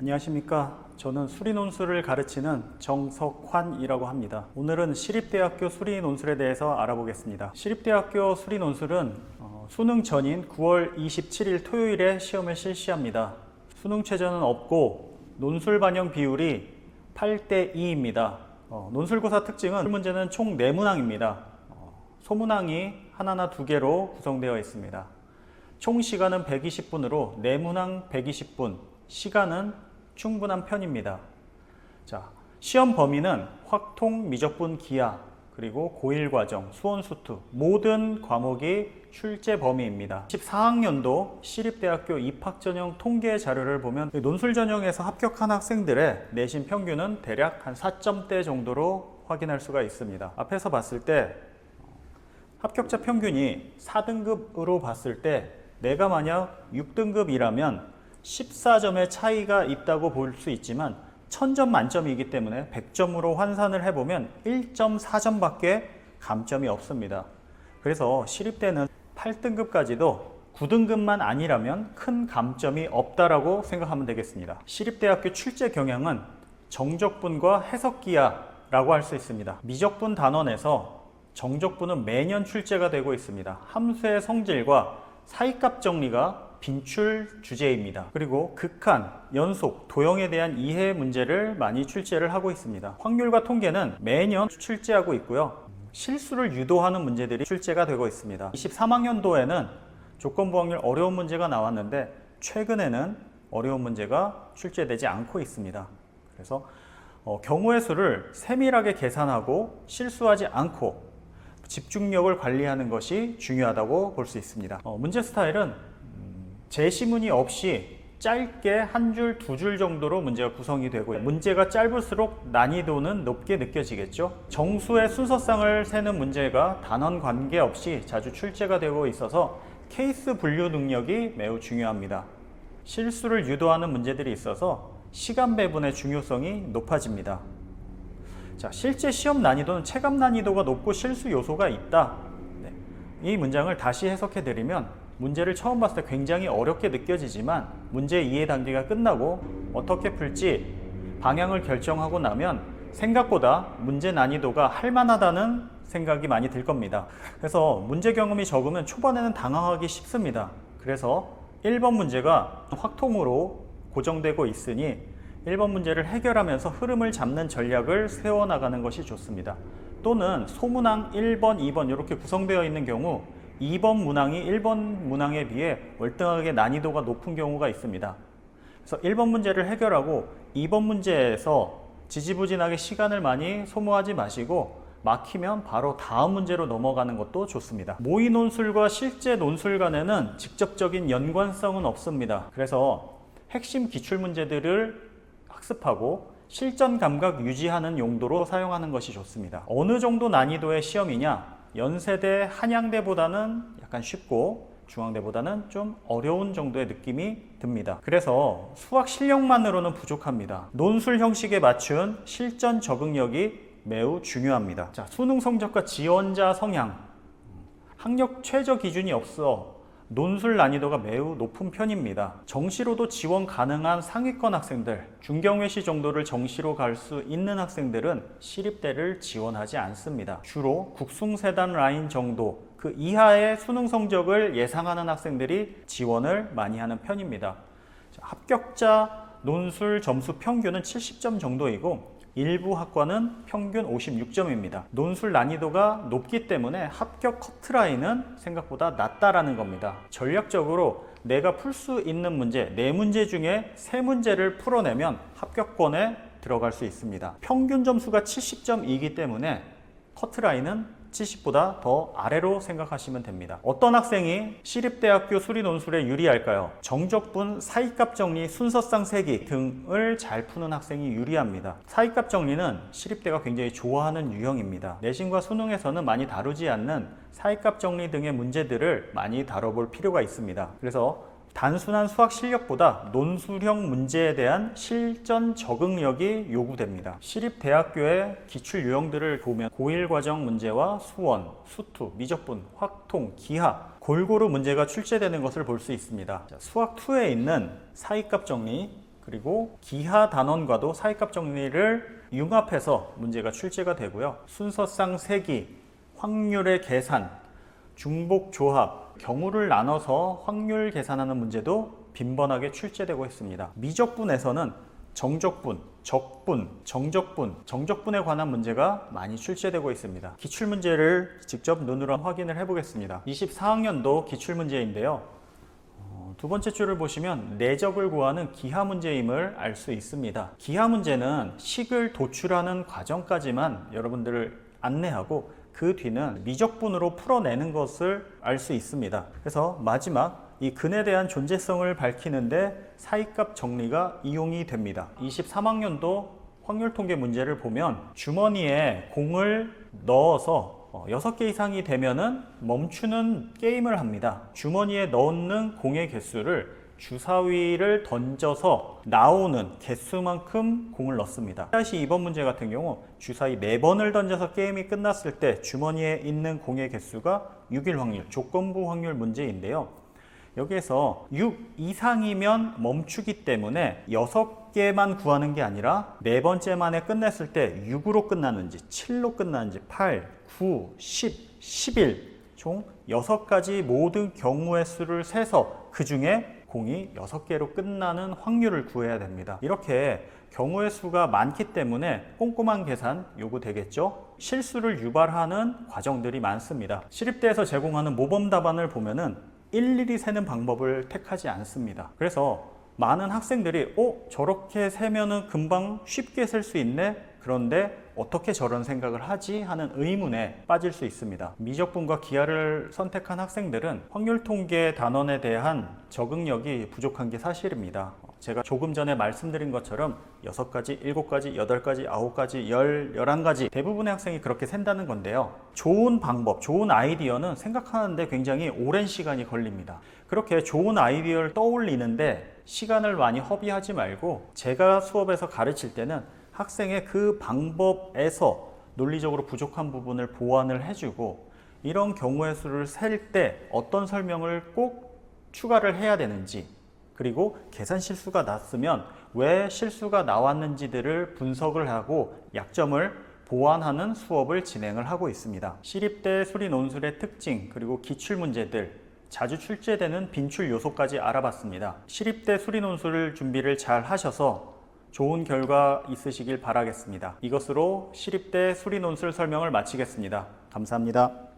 안녕하십니까. 저는 수리논술을 가르치는 정석환이라고 합니다. 오늘은 시립대학교 수리논술에 대해서 알아보겠습니다. 시립대학교 수리논술은 수능 전인 9월 27일 토요일에 시험을 실시합니다. 수능 최저는 없고 논술 반영 비율이 8대 2입니다. 논술고사 특징은 문제는 총 4문항입니다. 소문항이 하나나 2개로 구성되어 있습니다. 총 시간은 120분으로 4문항 120분, 시간은 충분한 편입니다. 자, 시험 범위는 확통, 미적분, 기하, 그리고 고1과정, 수원, 수투 모든 과목이 출제 범위입니다. 14학년도 시립대학교 입학전형 통계 자료를 보면 논술 전형에서 합격한 학생들의 내신 평균은 대략 한 4점대 정도로 확인할 수가 있습니다. 앞에서 봤을 때 합격자 평균이 4등급으로 봤을 때 내가 만약 6등급이라면 14점의 차이가 있다고 볼 수 있지만 1000점 만점이기 때문에 100점으로 환산을 해보면 1.4점밖에 감점이 없습니다. 그래서 시립대는 8등급까지도 9등급만 아니라면 큰 감점이 없다라고 생각하면 되겠습니다. 시립대학교 출제 경향은 정적분과 해석기하라고 할 수 있습니다. 미적분 단원에서 정적분은 매년 출제가 되고 있습니다. 함수의 성질과 사이값 정리가 빈출 주제입니다. 그리고 극한, 연속, 도형에 대한 이해 문제를 많이 출제를 하고 있습니다. 확률과 통계는 매년 출제하고 있고요. 실수를 유도하는 문제들이 출제가 되고 있습니다. 23학년도에는 조건부 확률 어려운 문제가 나왔는데 최근에는 어려운 문제가 출제되지 않고 있습니다. 그래서 경우의 수를 세밀하게 계산하고 실수하지 않고 집중력을 관리하는 것이 중요하다고 볼 수 있습니다. 문제 스타일은 제시문이 없이 짧게 한 줄, 2줄 정도로 문제가 구성이 되고 문제가 짧을수록 난이도는 높게 느껴지겠죠. 정수의 순서상을 세는 문제가 단원 관계없이 자주 출제가 되고 있어서 케이스 분류 능력이 매우 중요합니다. 실수를 유도하는 문제들이 있어서 시간 배분의 중요성이 높아집니다. 자, 실제 시험 난이도는 체감 난이도가 높고 실수 요소가 있다. 이 문장을 다시 해석해 드리면 문제를 처음 봤을 때 굉장히 어렵게 느껴지지만 문제 이해 단계가 끝나고 어떻게 풀지 방향을 결정하고 나면 생각보다 문제 난이도가 할만하다는 생각이 많이 들 겁니다. 그래서 문제 경험이 적으면 초반에는 당황하기 쉽습니다. 그래서 1번 문제가 확통으로 고정되고 있으니 1번 문제를 해결하면서 흐름을 잡는 전략을 세워나가는 것이 좋습니다. 또는 소문항 1번, 2번 이렇게 구성되어 있는 경우 2번 문항이 1번 문항에 비해 월등하게 난이도가 높은 경우가 있습니다. 그래서 1번 문제를 해결하고 2번 문제에서 지지부진하게 시간을 많이 소모하지 마시고 막히면 바로 다음 문제로 넘어가는 것도 좋습니다. 모의 논술과 실제 논술 간에는 직접적인 연관성은 없습니다. 그래서 핵심 기출문제들을 학습하고 실전 감각 유지하는 용도로 사용하는 것이 좋습니다. 어느 정도 난이도의 시험이냐? 연세대, 한양대보다는 약간 쉽고 중앙대보다는 좀 어려운 정도의 느낌이 듭니다. 그래서 수학 실력만으로는 부족합니다. 논술 형식에 맞춘 실전 적응력이 매우 중요합니다. 자, 수능 성적과 지원자 성향, 학력 최저 기준이 없어 논술 난이도가 매우 높은 편입니다. 정시로도 지원 가능한 상위권 학생들, 중경외시 정도를 정시로 갈 수 있는 학생들은 시립대를 지원하지 않습니다. 주로 국숭세단 라인 정도, 그 이하의 수능 성적을 예상하는 학생들이 지원을 많이 하는 편입니다. 합격자 논술 점수 평균은 70점 정도이고 일부 학과는 평균 56점입니다. 논술 난이도가 높기 때문에 합격 커트라인은 생각보다 낮다라는 겁니다. 전략적으로 내가 풀 수 있는 문제 4문제 중에 3문제를 풀어내면 합격권에 들어갈 수 있습니다. 평균 점수가 70점이기 때문에 커트라인은 70보다 더 아래로 생각하시면 됩니다. 어떤 학생이 시립대학교 수리논술에 유리할까요? 정적분, 사이값 정리, 순서상 세기 등을 잘 푸는 학생이 유리합니다. 사이값 정리는 시립대가 굉장히 좋아하는 유형입니다. 내신과 수능에서는 많이 다루지 않는 사이값 정리 등의 문제들을 많이 다뤄볼 필요가 있습니다. 그래서 단순한 수학 실력보다 논술형 문제에 대한 실전 적응력이 요구됩니다. 시립대학교의 기출 유형들을 보면 고1 과정 문제와 수원, 수투, 미적분, 확통, 기하 골고루 문제가 출제되는 것을 볼 수 있습니다. 수학2에 있는 사이값 정리, 그리고 기하 단원과도 사이값 정리를 융합해서 문제가 출제가 되고요. 순서상 세기, 확률의 계산, 중복 조합, 경우를 나눠서 확률 계산하는 문제도 빈번하게 출제되고 있습니다. 미적분에서는 정적분, 적분, 정적분, 정적분에 관한 문제가 많이 출제되고 있습니다. 기출문제를 직접 눈으로 확인을 해보겠습니다. 24학년도 기출문제인데요. 두 번째 줄을 보시면 내적을 구하는 기하 문제임을 알 수 있습니다. 기하 문제는 식을 도출하는 과정까지만 여러분들을 안내하고 그 뒤는 미적분으로 풀어내는 것을 알 수 있습니다. 그래서 마지막 이 근에 대한 존재성을 밝히는데 사이값 정리가 이용이 됩니다. 23학년도 확률 통계 문제를 보면 주머니에 공을 넣어서 6개 이상이 되면은 멈추는 게임을 합니다. 주머니에 넣는 공의 개수를 주사위를 던져서 나오는 개수만큼 공을 넣습니다. 다시 이번 문제 같은 경우 주사위 4번을 던져서 게임이 끝났을 때 주머니에 있는 공의 개수가 6일 확률, 조건부 확률 문제인데요. 여기에서 6 이상이면 멈추기 때문에 6개만 구하는 게 아니라 4번째 만에 끝냈을 때 6으로 끝나는지 7로 끝나는지 8, 9, 10, 11 총 6가지 모든 경우의 수를 세서 그 중에 공이 6개로 끝나는 확률을 구해야 됩니다. 이렇게 경우의 수가 많기 때문에 꼼꼼한 계산 요구되겠죠. 실수를 유발하는 과정들이 많습니다. 시립대에서 제공하는 모범 답안을 보면은 일일이 세는 방법을 택하지 않습니다. 그래서 많은 학생들이 저렇게 세면은 금방 쉽게 셀 수 있네? 그런데 어떻게 저런 생각을 하지? 하는 의문에 빠질 수 있습니다. 미적분과 기하를 선택한 학생들은 확률 통계 단원에 대한 적응력이 부족한 게 사실입니다. 제가 조금 전에 말씀드린 것처럼 6가지, 7가지, 8가지, 9가지, 11가지 대부분의 학생이 그렇게 센다는 건데요. 좋은 방법, 좋은 아이디어는 생각하는데 굉장히 오랜 시간이 걸립니다. 그렇게 좋은 아이디어를 떠올리는데 시간을 많이 허비하지 말고 제가 수업에서 가르칠 때는 학생의 그 방법에서 논리적으로 부족한 부분을 보완을 해주고 이런 경우의 수를 셀 때 어떤 설명을 꼭 추가를 해야 되는지 그리고 계산 실수가 났으면 왜 실수가 나왔는지들을 분석을 하고 약점을 보완하는 수업을 진행을 하고 있습니다. 시립대 수리 논술의 특징 그리고 기출문제들 자주 출제되는 빈출 요소까지 알아봤습니다. 시립대 수리 논술 준비를 잘 하셔서 좋은 결과 있으시길 바라겠습니다. 이것으로 시립대 수리 논술 설명을 마치겠습니다. 감사합니다.